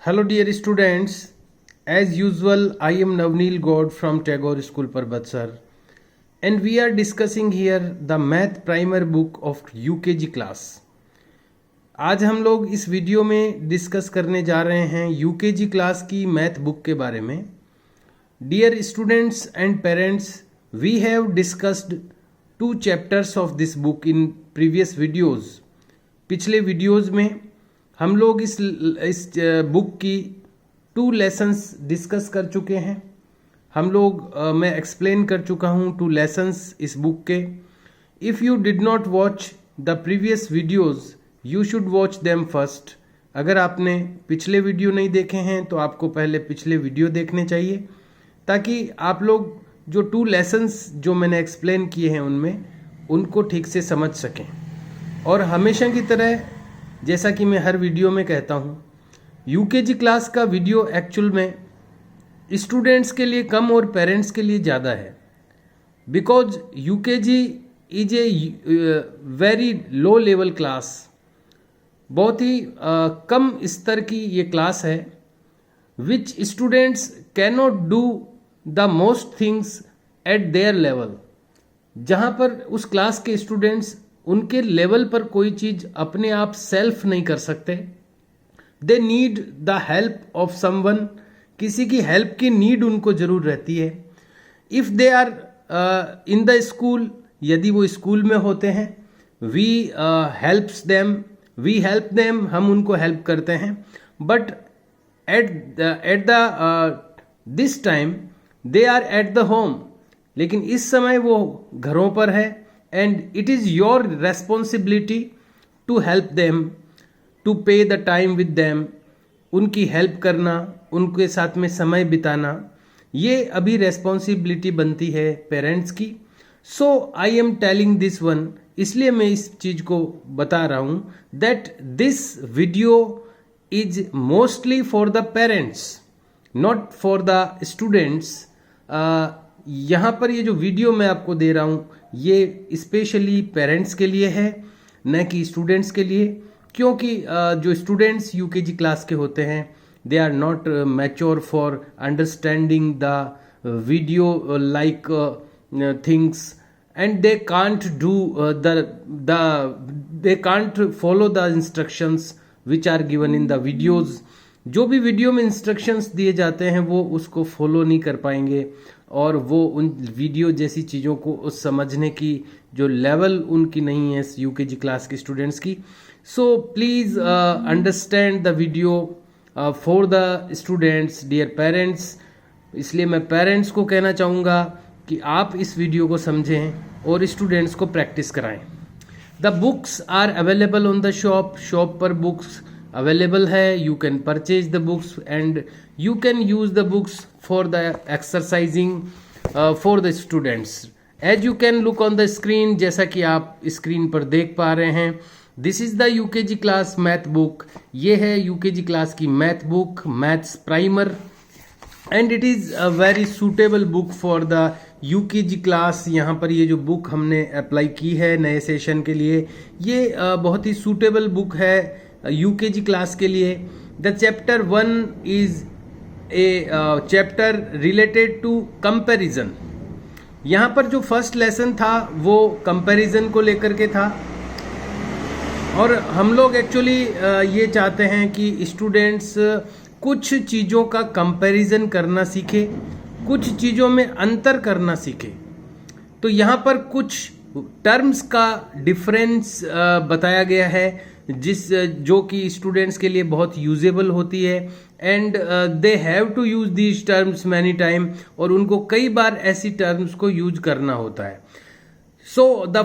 Hello dear students, as usual I am Navneel God from Tagore School Parbatsar and we are discussing here the math primer book of UKG class. आज हम लोग इस video में discuss करने जा रहे हैं यूकेजी क्लास की मैथ बुक के बारे में. Dear students and parents, we have discussed 2 chapters of this book in previous videos. पिछले वीडियोज़ में हम लोग इस बुक की 2 लेसन्स डिस्कस कर चुके हैं. हम लोग मैं एक्सप्लेन कर चुका हूँ 2 लेसन्स इस बुक के. If you did not watch the previous videos you should watch them first. अगर आपने पिछले वीडियो नहीं देखे हैं तो आपको पहले पिछले वीडियो देखने चाहिए ताकि आप लोग जो 2 लेसन्स जो मैंने एक्सप्लेन किए हैं उनमें उनको ठीक से समझ सकें. और हमेशा की तरह जैसा कि मैं हर वीडियो में कहता हूँ, यूकेजी क्लास का वीडियो एक्चुअल में स्टूडेंट्स के लिए कम और पेरेंट्स के लिए ज़्यादा है. Because UKG is a very low level class. बहुत ही कम स्तर की ये क्लास है which students can not do the most things at their level. जहाँ पर उस क्लास के स्टूडेंट्स उनके लेवल पर कोई चीज़ अपने आप सेल्फ नहीं कर सकते. They need the help of someone. किसी की हेल्प की नीड उनको ज़रूर रहती है. If they are in the school, यदि वो स्कूल में होते हैं, वी हेल्प देम, हम उनको हेल्प करते हैं. But at the this time they are at the home. लेकिन इस समय वो घरों पर है. And it is your responsibility to help them, to pay the time with them. उनकी हेल्प करना, उनके साथ में समय बिताना, ये अभी रेस्पॉन्सिबिलिटी बनती है पेरेंट्स की. So I am telling this one, इसलिए मैं इस चीज़ को बता रहा हूँ that this video is mostly for the parents, not for the students. यहाँ पर ये जो वीडियो मैं आपको दे रहा हूँ ये स्पेशली पेरेंट्स के लिए है, न कि स्टूडेंट्स के लिए. क्योंकि जो स्टूडेंट्स यूकेजी क्लास के होते हैं they are not mature for understanding the video like things and they can't do they can't follow the instructions which are given in the videos. जो भी वीडियो में इंस्ट्रक्शंस दिए जाते हैं वो उसको फॉलो नहीं कर पाएंगे और वो उन वीडियो जैसी चीज़ों को समझने की जो लेवल उनकी नहीं है यूकेजी क्लास के स्टूडेंट्स की. So please understand the video for the students, dear parents. इसलिए मैं पेरेंट्स को कहना चाहूँगा कि आप इस वीडियो को समझें और स्टूडेंट्स को प्रैक्टिस कराएं. The books are available on the shop पर बुक्स अवेलेबल है. You can purchase the books and you can use the books for the exercising for the students. As you can look on the screen, जैसा कि आप screen पर देख पा रहे हैं, this is the UKG class math book. ये है UKG क्लास की math book, maths primer, and it is a very suitable book for the UKG class. यहाँ पर ये जो बुक हमने अप्लाई की है नए सेशन के लिए, ये बहुत ही सूटेबल बुक है UKG क्लास के लिए. The chapter 1 is a chapter related to comparison. यहाँ पर जो फर्स्ट लेसन था वो कंपैरिजन को लेकर के था और हम लोग एक्चुअली ये चाहते हैं कि स्टूडेंट्स कुछ चीज़ों का कंपैरिजन करना सीखे, कुछ चीज़ों में अंतर करना सीखे. तो यहाँ पर कुछ टर्म्स का डिफरेंस बताया गया है जो कि स्टूडेंट्स के लिए बहुत यूजेबल होती है and they have to use these terms many time. और उनको कई बार ऐसी टर्म्स को यूज करना होता है. So the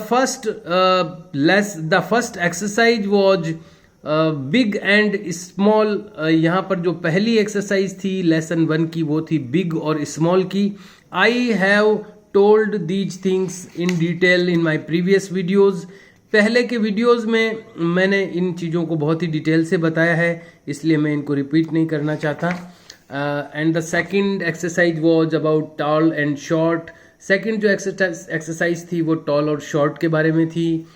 first exercise was big and small. यहाँ पर जो पहली एक्सरसाइज थी लेसन 1 की वो थी बिग और स्मॉल की. I have told these things in detail in my previous videos. पहले के वीडियोस में मैंने इन चीज़ों को बहुत ही डिटेल से बताया है, इसलिए मैं इनको रिपीट नहीं करना चाहता. And the second exercise was about tall and short. Second जो एक्सरसाइज थी वो टॉल और शॉर्ट के बारे में थी.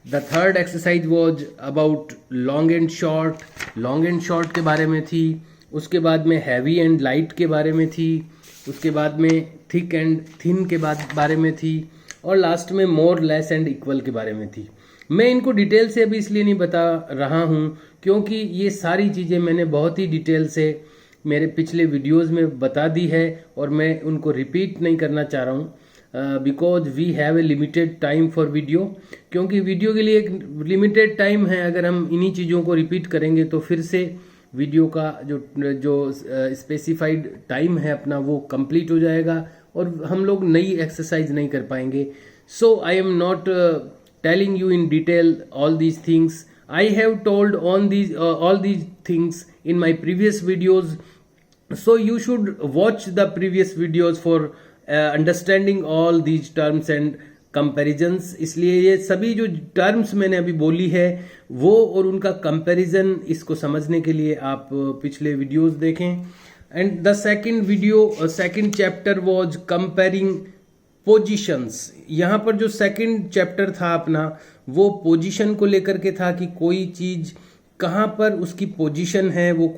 The third exercise was about long and short के बारे में थी. उसके बाद में हैवी एंड लाइट के बारे में थी, उसके बाद में थिक एंड थिन के बारे में थी, और लास्ट में मोर लेस एंड इक्वल के बारे में थी। मैं इनको डिटेल से अभी इसलिए नहीं बता रहा हूँ क्योंकि ये सारी चीज़ें मैंने बहुत ही डिटेल से मेरे पिछले वीडियोस में बता दी है और मैं उनको रिपीट नहीं करना चाह रहा हूँ because we have a limited time for video, क्योंकि वीडियो के लिए एक लिमिटेड टाइम है। अगर हम इन्हीं चीज़ों को रिपीट करेंगे तो फिर से वीडियो का जो स्पेसिफाइड टाइम है अपना वो कंप्लीट हो जाएगा और हम लोग नई एक्सरसाइज नहीं कर पाएंगे। So I am not telling you in detail all these things. I have told on these all these things in my previous videos, so you should watch the previous videos for understanding all these terms and comparisons। इसलिए ये सभी जो terms मैंने अभी बोली है वो और उनका कंपैरिजन, इसको समझने के लिए आप पिछले वीडियोस देखें। And the second chapter was comparing positions. यहाँ पर जो सेकंड चैप्टर था अपना वो पोजीशन को लेकर के था कि कोई चीज कहाँ पर उसकी पोजीशन है, वो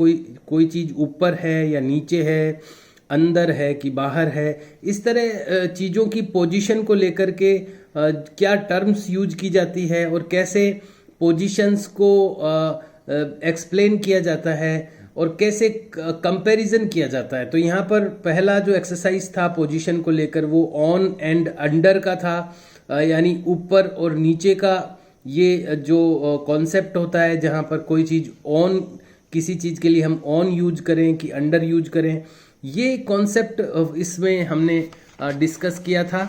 कोई चीज ऊपर है या नीचे है, अंदर है कि बाहर है। इस तरह चीजों की पोजीशन को लेकर के क्या टर्म्स यूज की जाती है और कैसे पोजीशंस को एक्सप्लेन किया जाता है और कैसे कंपैरिजन किया जाता है। तो यहाँ पर पहला जो एक्सरसाइज था पोजीशन को लेकर वो ऑन एंड अंडर का था, यानी ऊपर और नीचे का ये जो कॉन्सेप्ट होता है जहाँ पर कोई चीज़ ऑन, किसी चीज़ के लिए हम ऑन यूज करें कि अंडर यूज करें, ये कॉन्सेप्ट इसमें हमने डिस्कस किया था।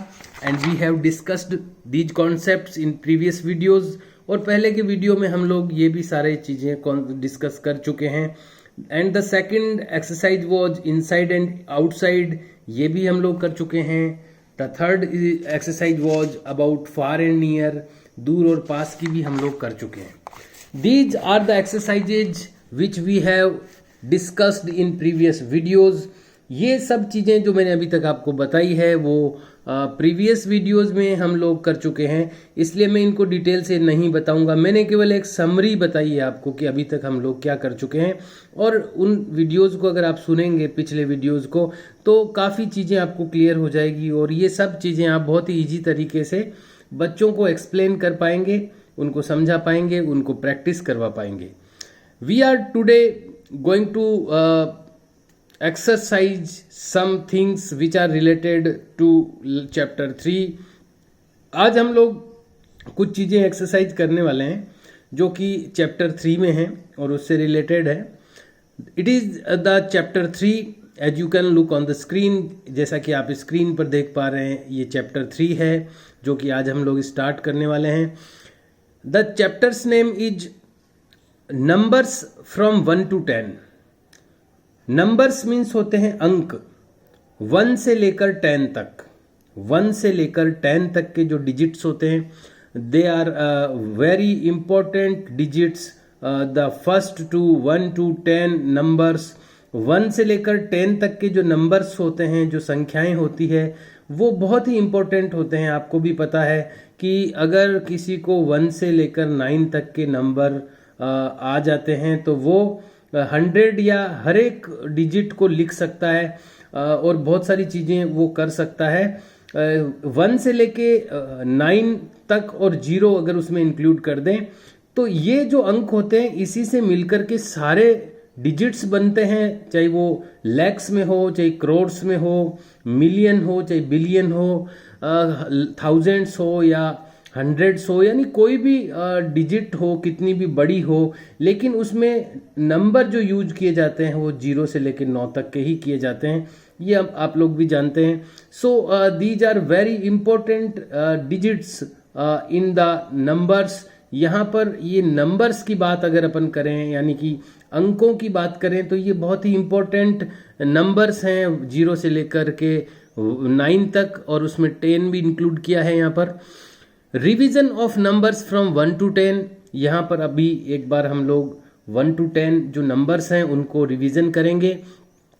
And we have discussed these concepts in previous videos. और पहले के वीडियो में हम लोग ये भी सारे चीज़ें डिस्कस कर चुके हैं। And the second exercise was inside and outside, ये भी हम लोग कर चुके हैं। The third exercise was about far and near, दूर और पास की भी हम लोग कर चुके हैं। These are the exercises which we have discussed in previous videos. ये सब चीज़ें जो मैंने अभी तक आपको बताई है वो प्रीवियस वीडियोस में हम लोग कर चुके हैं, इसलिए मैं इनको डिटेल से नहीं बताऊंगा। मैंने केवल एक समरी बताई है आपको कि अभी तक हम लोग क्या कर चुके हैं। और उन वीडियोस को अगर आप सुनेंगे पिछले वीडियोस को तो काफ़ी चीज़ें आपको क्लियर हो जाएगी और ये सब चीज़ें आप बहुत ही ईजी तरीके से बच्चों को एक्सप्लेन कर पाएंगे, उनको समझा पाएंगे, उनको प्रैक्टिस करवा पाएंगे। We are today going to exercise some things which are related to chapter 3। आज हम लोग कुछ चीज़ें एक्सरसाइज करने वाले हैं जो कि चैप्टर 3 में हैं और उससे रिलेटेड है। It is the chapter 3 as you can look on the screen. जैसा कि आप स्क्रीन पर देख पा रहे हैं ये चैप्टर 3 है जो कि आज हम लोग स्टार्ट करने वाले हैं। The chapters name is numbers from 1 to 10। Numbers means होते हैं अंक, 1 से लेकर 10 तक। 1 से लेकर 10 तक के जो डिजिट्स होते हैं they are very important digits. The first to 1 to 10 numbers, 1 से लेकर 10 तक के जो नंबर्स होते हैं, जो संख्याएं होती है वो बहुत ही इंपॉर्टेंट होते हैं। आपको भी पता है कि अगर किसी को 1 से लेकर 9 तक के नंबर आ जाते हैं तो वो 100 या हर एक डिजिट को लिख सकता है और बहुत सारी चीज़ें वो कर सकता है। 1 से लेके 9 तक और 0 अगर उसमें इंक्लूड कर दें तो ये जो अंक होते हैं इसी से मिलकर के सारे डिजिट्स बनते हैं, चाहे वो लैक्स में हो, चाहे करोड्स में हो, मिलियन हो, चाहे बिलियन हो, थाउजेंड्स हो या हंड्रेड्स हो, यानी कोई भी डिजिट हो, कितनी भी बड़ी हो, लेकिन उसमें नंबर जो यूज किए जाते हैं वो 0 से लेकर 9 तक के ही किए जाते हैं। ये आप लोग भी जानते हैं। So these are very important digits in the numbers. यहाँ पर ये नंबर्स की बात अगर अपन करें, यानी कि अंकों की बात करें, तो ये बहुत ही इंपॉर्टेंट नंबर्स हैं 0 से लेकर के 9 तक, और उसमें 10 भी इंक्लूड किया है यहाँ पर। Revision of numbers from 1 to 10, यहाँ पर अभी एक बार हम लोग 1 to 10 जो नंबर्स हैं उनको रिवीजन करेंगे।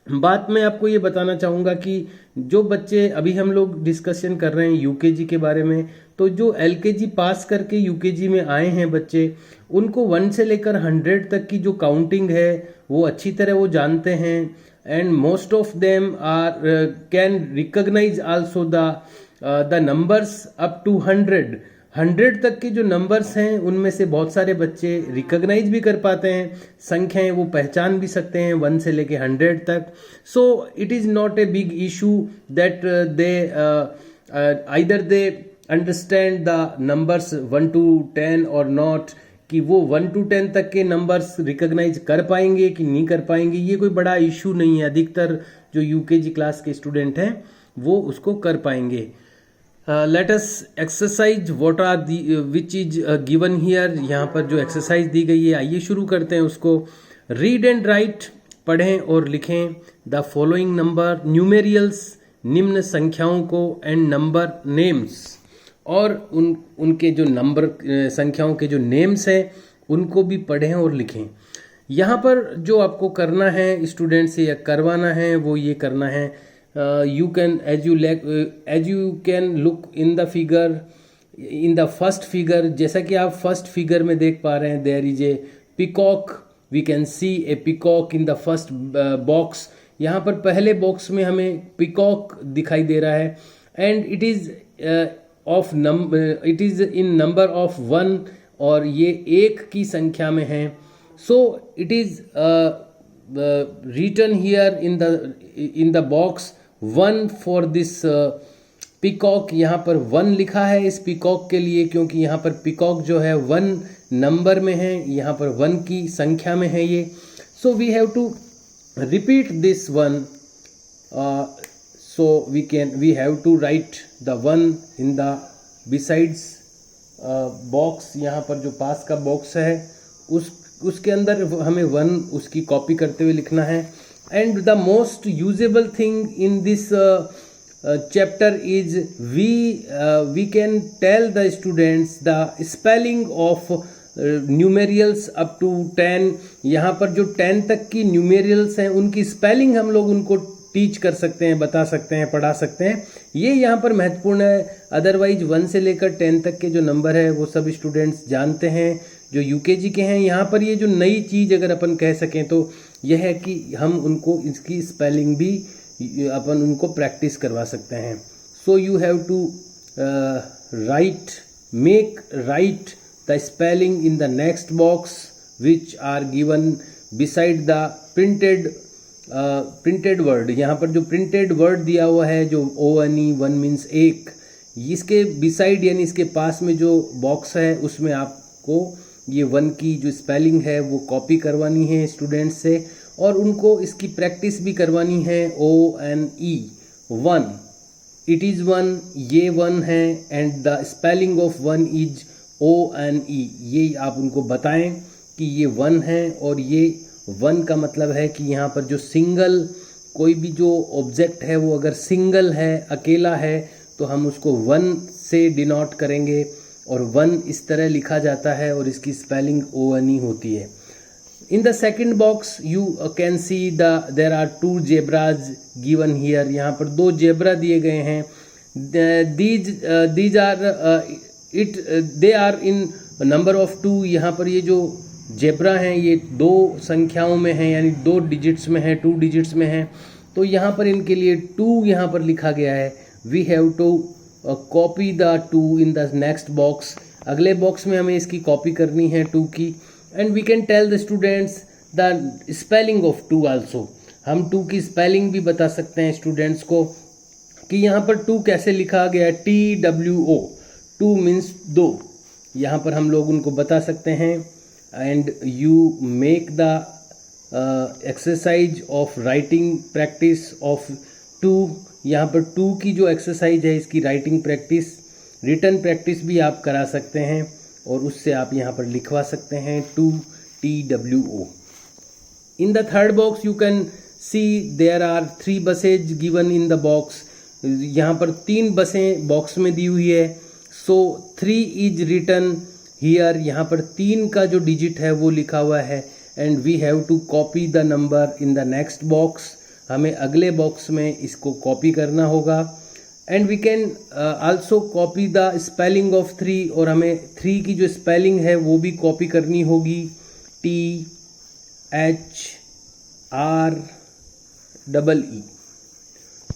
बात मैं आपको ये बताना चाहूँगा कि जो बच्चे अभी हम लोग डिस्कशन कर रहे हैं यूकेजी के बारे में, तो जो एलकेजी पास करके यूकेजी में आए हैं बच्चे, उनको 1 से लेकर 100 तक की जो काउंटिंग है वो अच्छी तरह वो जानते हैं। And most of them are can recognise also the numbers up to 100 तक के जो नंबर्स हैं उनमें से बहुत सारे बच्चे रिकॉग्नाइज भी कर पाते हैं, संख्याएं वो पहचान भी सकते हैं 1 से लेके 100 तक। सो it is not a big issue that they either they understand the numbers 1 to 10 और नॉट, कि वो 1 to 10 तक के नंबर्स रिकॉग्नाइज कर पाएंगे कि नहीं कर पाएंगे, ये कोई बड़ा इशू नहीं है। अधिकतर जो यूकेजी क्लास के स्टूडेंट हैं वो उसको कर पाएंगे। Let us exercise what are the which is given here. यहाँ पर जो एक्सरसाइज दी गई है आइए शुरू करते हैं उसको। रीड एंड राइट, पढ़ें और लिखें द फॉलोइंग नंबर न्यूमेरियल्स, निम्न संख्याओं को, एंड नंबर नेम्स, और उनके जो नंबर संख्याओं के जो नेम्स हैं उनको भी पढ़ें और लिखें। यहाँ पर जो आपको करना है स्टूडेंट से या करवाना है वो ये करना है, you can as you can look in the figure, in the first figure, जैसा कि आप फर्स्ट फिगर में देख पा रहे हैं, there is a peacock, we can see a peacock in the first box। यहाँ पर पहले बॉक्स में हमें पिकॉक दिखाई दे रहा है, and it is it is in number of 1, और ये 1 की संख्या में है। So it is written here in the box 1 for this peacock. यहाँ पर 1 लिखा है इस पिकॉक के लिए, क्योंकि यहाँ पर पिकॉक जो है 1 नंबर में है, यहाँ पर 1 की संख्या में है ये। So we have to repeat this 1, so we have to write the 1 in the besides box. यहाँ पर जो पास का बॉक्स है उसके अंदर हमें 1 उसकी कॉपी करते हुए लिखना है। And the most usable thing in this chapter is we can tell the students the spelling of numerals up to 10। यहाँ पर जो 10 तक की न्यूमेरियल्स हैं उनकी स्पेलिंग हम लोग उनको टीच कर सकते हैं, बता सकते हैं, पढ़ा सकते हैं। ये यहाँ पर महत्वपूर्ण है। अदरवाइज 1 से लेकर 10 तक के जो नंबर है वो सब स्टूडेंट्स जानते हैं जो यूकेजी के हैं। यहाँ पर ये जो नई चीज़ अगर अपन कह सकें तो यह है कि हम उनको इसकी स्पेलिंग भी अपन उनको प्रैक्टिस करवा सकते हैं। So you have to make write the spelling in the next box which are given beside the printed word. यहाँ पर जो प्रिंटेड वर्ड दिया हुआ है जो ONE 1 मीन्स 1, इसके बिसाइड यानी इसके पास में जो बॉक्स है उसमें आपको ये 1 की जो स्पेलिंग है वो कॉपी करवानी है स्टूडेंट्स से, और उनको इसकी प्रैक्टिस भी करवानी है। ONE 1, इट इज़ 1, ये 1 है, and the spelling of 1 is ONE। ये आप उनको बताएं कि ये 1 है, और ये 1 का मतलब है कि यहाँ पर जो सिंगल कोई भी जो ऑब्जेक्ट है वो अगर सिंगल है, अकेला है, तो हम उसको 1 से डिनोट करेंगे, और 1 इस तरह लिखा जाता है और इसकी स्पेलिंग ONE होती है। In the second box you can see there are 2 zebras given here. यहाँ पर 2 जेब्रा दिए गए हैं। These are they are in number of 2। यहाँ पर ये जो जेब्रा हैं ये 2 संख्याओं में हैं, यानी 2 डिजिट्स में है, 2 डिजिट्स में है। तो यहाँ पर इनके लिए 2 यहाँ पर लिखा गया है। We have to copy the 2 in the next box. अगले बॉक्स में हमें इसकी कॉपी करनी है 2 की। And we can tell the students the spelling of 2 also. हम 2 की स्पेलिंग भी बता सकते हैं स्टूडेंट्स को कि यहाँ पर 2 कैसे लिखा गया है। TWO, 2 means 2। यहाँ पर हम लोग उनको बता सकते हैं। And you make the exercise of writing practice of 2। यहाँ पर 2 की जो एक्सरसाइज है इसकी राइटिंग प्रैक्टिस, रिटन प्रैक्टिस भी आप करा सकते हैं, और उससे आप यहाँ पर लिखवा सकते हैं 2 TWO। In the third box you can see there are 3 buses given in the box. यहाँ पर 3 बसें बॉक्स में दी हुई है। So 3 is written here. यहाँ पर 3 का जो डिजिट है वो लिखा हुआ है। And we have to copy the number in the next box. हमें अगले बॉक्स में इसको कॉपी करना होगा। And we can also copy the spelling of 3, और हमें 3 की जो स्पेलिंग है वो भी कॉपी करनी होगी, THREE।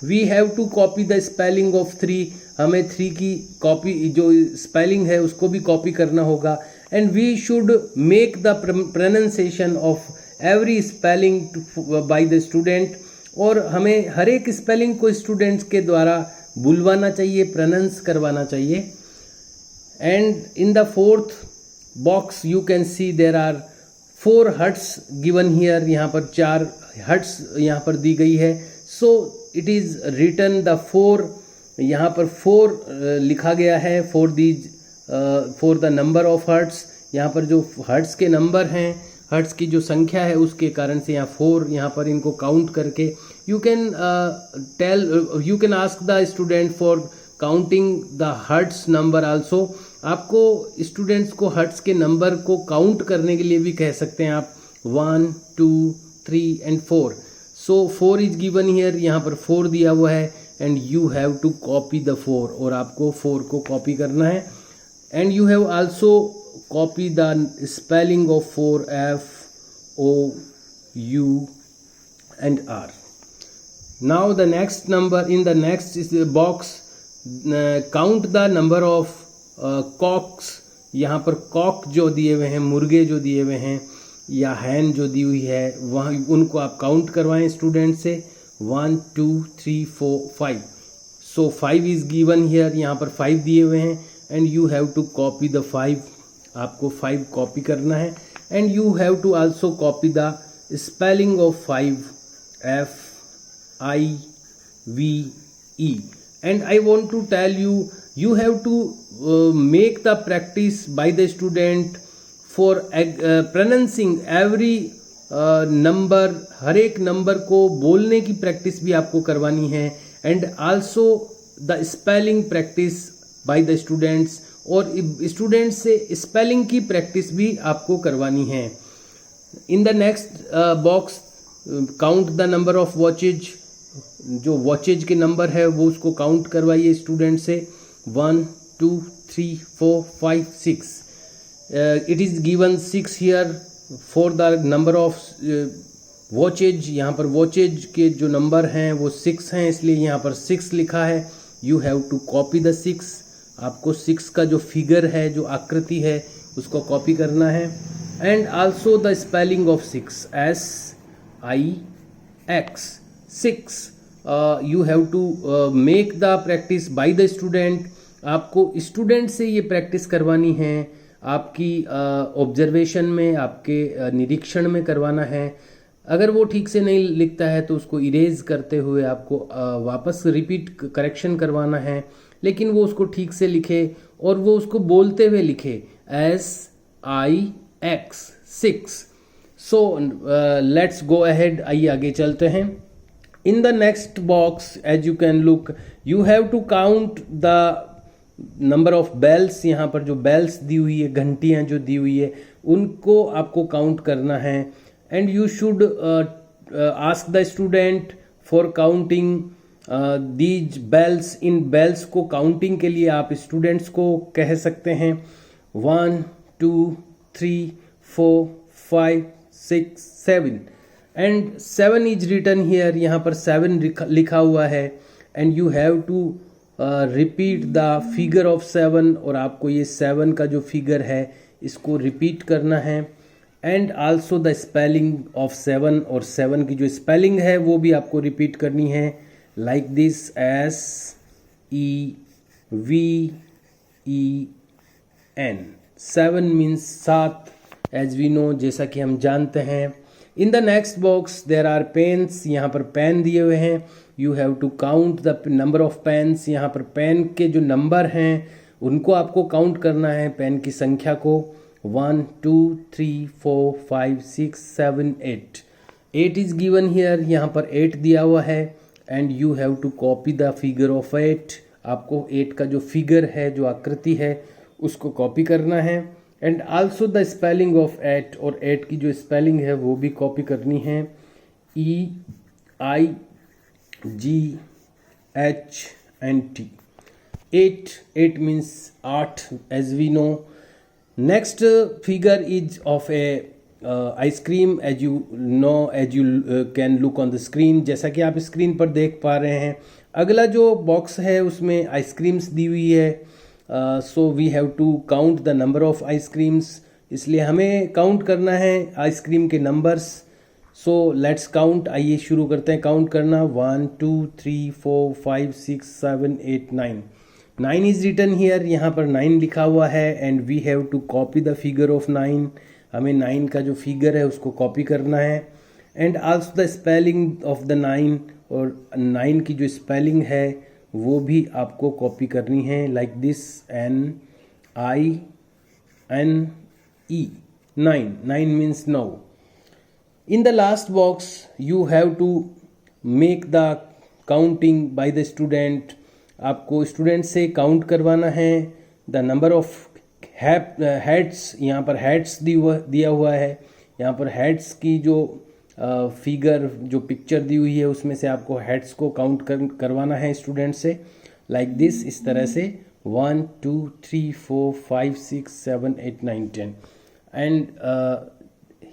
We have to copy the spelling of 3, हमें 3 की कॉपी जो स्पेलिंग है उसको भी कॉपी करना होगा। And we should make the pronunciation of every spelling by the student, और हमें हर एक स्पेलिंग को स्टूडेंट्स के द्वारा बुलवाना चाहिए, प्रोनाउंस करवाना चाहिए। And in the fourth box you can see there are 4 hearts given here, यहाँ पर 4 हर्ट्स यहाँ पर दी गई है। So it is written the 4, यहाँ पर 4 लिखा गया है for the number of hearts. यहाँ पर जो हर्ट्स के नंबर हैं, हर्ट्स की जो संख्या है उसके कारण से यहाँ 4 यहाँ पर इनको काउंट करके you can ask the student for counting the hearts number also. आपको स्टूडेंट्स को हर्ट्स के नंबर को काउंट करने के लिए भी कह सकते हैं आप, 1 2 3 and 4। So 4 is given here, यहाँ पर 4 दिया हुआ है, and you have to copy the 4, और आपको 4 को कॉपी करना है। And you have also copy the spelling of 4, FOU and R. Now the next number in the next is the box, count the number of cocks। यहाँ पर Kock जो दिए हुए हैं, मुर्गे जो दिए हुए हैं या हैन जो दी हुई है, वहाँ उनको आप काउंट करवाएं स्टूडेंट से, 1 2 3 4 5। सो 5 इज गिवन हियर, यहाँ पर 5 दिए हुए हैं, and you have to copy the 5, आपको 5 कॉपी करना है। And you have to also copy the spelling of 5, FIVE। and I want to tell you, you have to make the practice by the student for pronouncing every number, हर एक number को बोलने की practice भी आपको करवानी है। And also the spelling practice by the students, और students से स्पेलिंग की प्रैक्टिस भी आपको करवानी है। In the next box count the number of watches, जो वॉचेज के नंबर है वो उसको काउंट करवाइए स्टूडेंट से, 1 2 3 4 5 6। It is given 6 here for the number of watches. यहाँ पर वॉचेज के जो नंबर हैं वो 6 हैं, इसलिए यहाँ पर 6 लिखा है। You have to copy the 6, आपको 6 का जो फिगर है, जो आकृति है, उसको कॉपी करना है। And also the spelling of 6, SIX 6। You have to make the practice by the student, आपको स्टूडेंट से ये प्रैक्टिस करवानी है, आपकी ऑब्जर्वेशन में, आपके निरीक्षण में करवाना है। अगर वो ठीक से नहीं लिखता है तो उसको इरेज करते हुए आपको वापस रिपीट करेक्शन करवाना है, लेकिन वो उसको ठीक से लिखे और वो उसको बोलते हुए लिखे, SIX 6। So let's go ahead, आइए आगे चलते हैं। In the next box as you can look, you have to count the number of bells. यहाँ पर जो बेल्स दी हुई है, घंटियाँ जो दी हुई है, उनको आपको काउंट करना है। And you should ask the student for counting these bells. इन बेल्स को काउंटिंग के लिए आप स्टूडेंट्स को कह सकते हैं, 1 2 3 4 5 6 7। एंड 7 इज रिटन हियर, यहाँ पर 7 लिखा हुआ है। And you have to repeat the figure of 7, और आपको ये 7 का जो फिगर है इसको रिपीट करना है। And also the spelling of 7, और 7 की जो स्पेलिंग है वो भी आपको रिपीट करनी है, like this, SEVEN। 7 means 7, as we know, जैसा कि हम जानते हैं। In the next box there are pens, यहाँ पर पेन दिए हुए हैं। You have to count the number of pens. यहाँ पर पेन के जो नंबर हैं उनको आपको काउंट करना है, पेन की संख्या को, 1 2 3 4 5 6 7 8। 8 इज गिवन हियर, यहाँ पर 8 दिया हुआ है। And you have to copy the figure of 8, आपको 8 का जो फिगर है, जो आकृति है, उसको कॉपी करना है। And also the spelling of 8, और 8 की जो स्पेलिंग है वो भी कॉपी करनी है, EIGHT। GHNT. 8 means 8, as we know. Next figure is of a ice cream, as you know, as you can look on the screen. जैसा कि आप स्क्रीन पर देख पा रहे हैं, अगला जो बॉक्स है उसमें आइसक्रीम्स दी हुई है. So we have to count the number of ice creams. इसलिए हमें काउंट करना है आइसक्रीम के नंबर्स. So let's count. आइए शुरू करते हैं काउंट करना. 1 2 3 4 5 6 7 8 9. 9 इज रिटन हियर. यहाँ पर 9 लिखा हुआ है and we have to copy the figure of 9. हमें 9 का जो फिगर है उसको कॉपी करना है. And also the spelling of the 9, और 9 की जो स्पेलिंग है वो भी आपको कॉपी करनी है. Like this, NINE. 9 means 9. In the last box you have to make the counting by the student. आपको स्टूडेंट से काउंट करवाना है. द नंबर ऑफ हेड्स, यहाँ पर हेड्स दिया हुआ है. यहाँ पर हेड्स की जो फिगर, जो पिक्चर दी हुई है उसमें से आपको हेड्स को काउंट करवाना है स्टूडेंट से. लाइक दिस, इस तरह से 1 2 3 4 5 6 7 8 9 10. And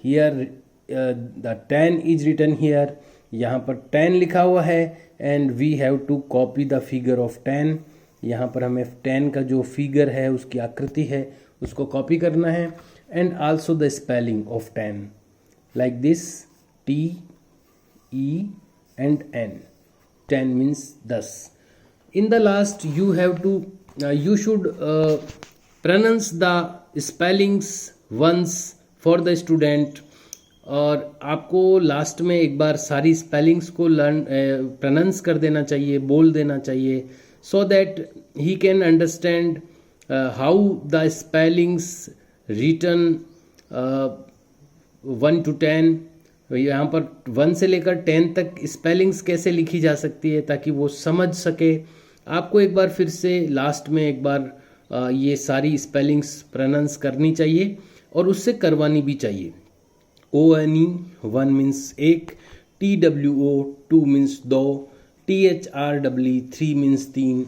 here the 10 is written here. यहाँ पर 10 लिखा हुआ है and we have to copy the figure of 10. यहाँ पर हमें 10 का जो फिगर है, उसकी आकृति है, उसको कॉपी करना है. And also the spelling of 10, like this, TE and N. 10 means 10. In the last you have to you should pronounce the spellings once for the student. और आपको लास्ट में एक बार सारी स्पेलिंग्स को प्रोनाउंस कर देना चाहिए, बोल देना चाहिए, so that he can understand how the spellings written 1 to 10. यहाँ पर 1 से लेकर 10 तक स्पेलिंग्स कैसे लिखी जा सकती है, ताकि वो समझ सके. आपको एक बार फिर से लास्ट में एक बार ये सारी स्पेलिंग्स प्रोनाउंस करनी चाहिए और उससे करवानी भी चाहिए. ONE 1 means 1, TWO 2 means 2, THREE 3 means 3,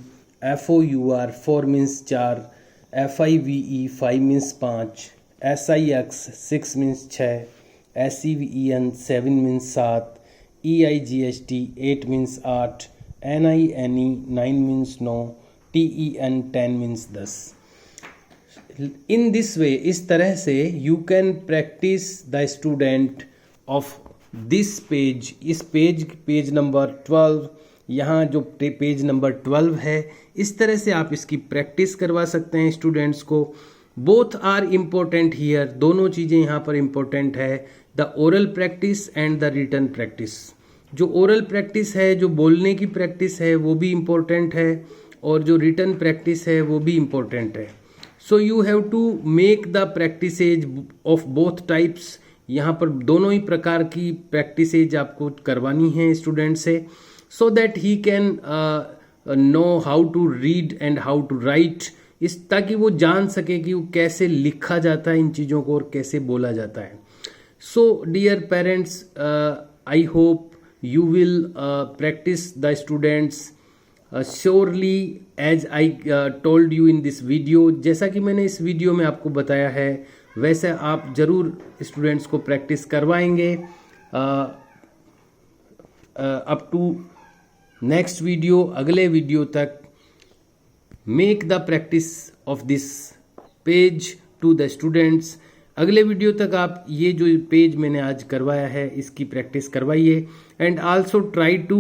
FOUR 4 means 4, FIVE 5 means 5, SIX 6 means 6, SEVEN 7 means 7, EIGHT 8 means 8, NINE 9 means 9, TEN 10 means 10. In this way, इस तरह से you can practice the student of this page. इस page number 12, यहाँ जो page number 12 है, इस तरह से आप इसकी प्रैक्टिस करवा सकते हैं स्टूडेंट्स को. Both are important here. दोनों चीज़ें यहाँ पर इम्पोर्टेंट है. The oral practice and the written practice. जो ओरल प्रैक्टिस है, जो बोलने की प्रैक्टिस है, वो भी इम्पोर्टेंट है, और जो रिटन प्रैक्टिस है वो भी इम्पोर्टेंट है. So you have to make the practices of both types. यहाँ पर दोनों ही प्रकार की प्रैक्टिसेज आपको करवानी है स्टूडेंट से, so that he can know how to read and how to write. ताकि वो जान सके कि वो कैसे लिखा जाता है इन चीज़ों को और कैसे बोला जाता है. So dear parents, I hope you will practice the students surely as I told you in this video. जैसा कि मैंने इस वीडियो में आपको बताया है, वैसे आप ज़रूर स्टूडेंट्स को प्रैक्टिस करवाएंगे. अप टू नेक्स्ट वीडियो, अगले वीडियो तक, make the practice of this page to the students. अगले वीडियो तक आप ये जो पेज मैंने आज करवाया है इसकी प्रैक्टिस करवाइए. And also try to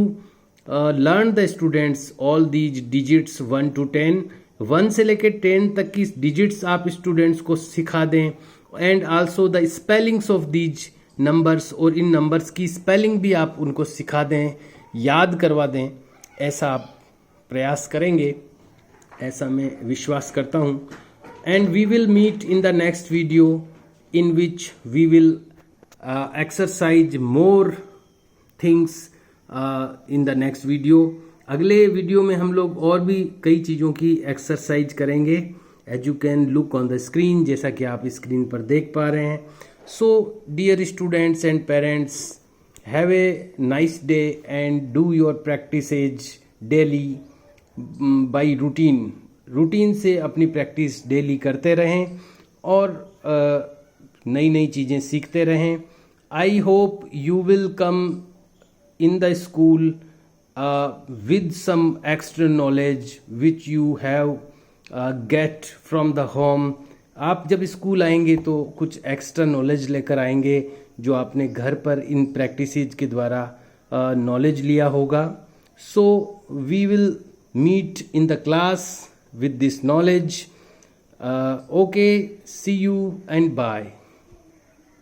learn the students all these digits 1 to 10. 1 से लेकर 10 तक की डिजिट्स आप स्टूडेंट्स को सिखा दें. And also the spellings of these numbers, और इन नंबर्स की स्पेलिंग भी आप उनको सिखा दें, याद करवा दें. ऐसा आप प्रयास करेंगे, ऐसा मैं विश्वास करता हूँ. And we will meet in the next video in which we will exercise more things in the next video. अगले वीडियो में हम लोग और भी कई चीज़ों की एक्सरसाइज करेंगे, as you can look on the screen, जैसा कि आप स्क्रीन पर देख पा रहे हैं. So dear students and parents, Have a nice day and do your practices daily by routine से अपनी प्रैक्टिस डेली करते रहें और नई नई चीज़ें सीखते रहें. I hope you will come in the school with some extra knowledge which you have get from the home. आप जब स्कूल आएंगे तो कुछ एक्स्ट्रा नॉलेज लेकर आएंगे जो आपने घर पर इन प्रैक्टिसेस के द्वारा नॉलेज लिया होगा. So we will meet in the class with this knowledge. Okay, see you and bye.